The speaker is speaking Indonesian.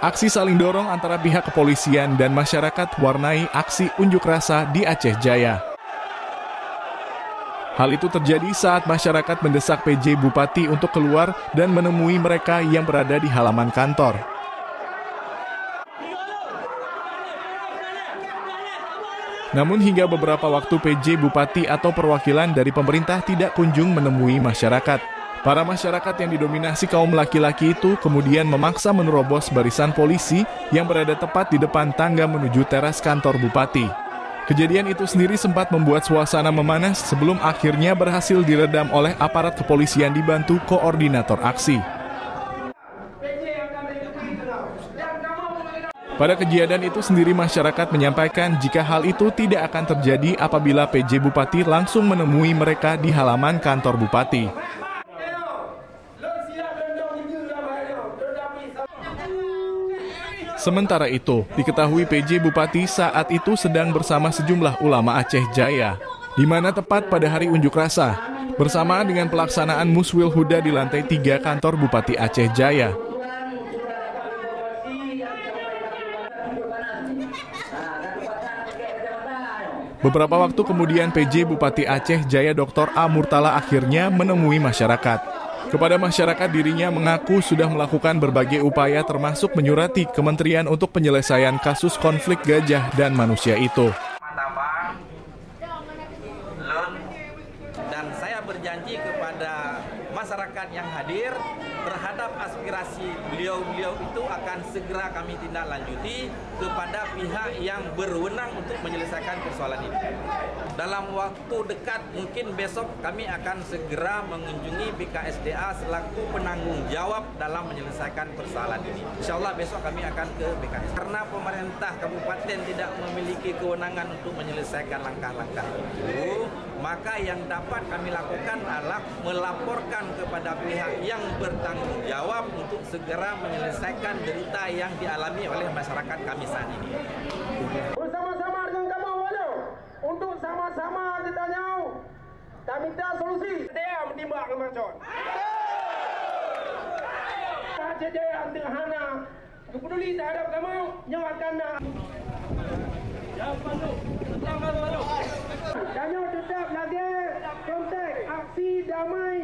Aksi saling dorong antara pihak kepolisian dan masyarakat warnai aksi unjuk rasa di Aceh Jaya. Hal itu terjadi saat masyarakat mendesak PJ Bupati untuk keluar dan menemui mereka yang berada di halaman kantor. Namun hingga beberapa waktu PJ Bupati atau perwakilan dari pemerintah tidak kunjung menemui masyarakat. Para masyarakat yang didominasi kaum laki-laki itu kemudian memaksa menerobos barisan polisi yang berada tepat di depan tangga menuju teras kantor Bupati. Kejadian itu sendiri sempat membuat suasana memanas sebelum akhirnya berhasil diredam oleh aparat kepolisian dibantu koordinator aksi. Pada kejadian itu sendiri masyarakat menyampaikan jika hal itu tidak akan terjadi apabila PJ Bupati langsung menemui mereka di halaman kantor Bupati. Sementara itu, diketahui PJ Bupati saat itu sedang bersama sejumlah ulama Aceh Jaya, di mana tepat pada hari unjuk rasa, bersamaan dengan pelaksanaan Muswil Huda di lantai 3 kantor Bupati Aceh Jaya. Beberapa waktu kemudian PJ Bupati Aceh Jaya Dr. A. Murtala akhirnya menemui masyarakat. Kepada masyarakat dirinya mengaku sudah melakukan berbagai upaya termasuk menyurati kementerian untuk penyelesaian kasus konflik gajah dan manusia itu. Dan saya berjanji kepada masyarakat yang hadir terhadap aspirasi beliau-beliau itu akan segera kami tindak lanjuti kepada pihak yang berwenang untuk menyelesaikan persoalan ini. Dalam waktu dekat, mungkin besok kami akan segera mengunjungi BKSDA selaku penanggung jawab dalam menyelesaikan persoalan ini. Insya Allah besok kami akan ke BKS. Karena pemerintah kabupaten tidak memiliki kewenangan untuk menyelesaikan langkah-langkah itu, maka yang dapat kami lakukan adalah melaporkan kepada pihak yang bertanggung jawab untuk segera menyelesaikan derita yang dialami oleh masyarakat kami saat ini. Bersama-sama dengan kamu walau untuk sama-sama kita nyaw, kami minta solusi. Dia menimbak kemajuan. Aceh Jaya Antihana, peduli terhadap kamu nyawakan. Jangan tetap lagi kontak aksi damai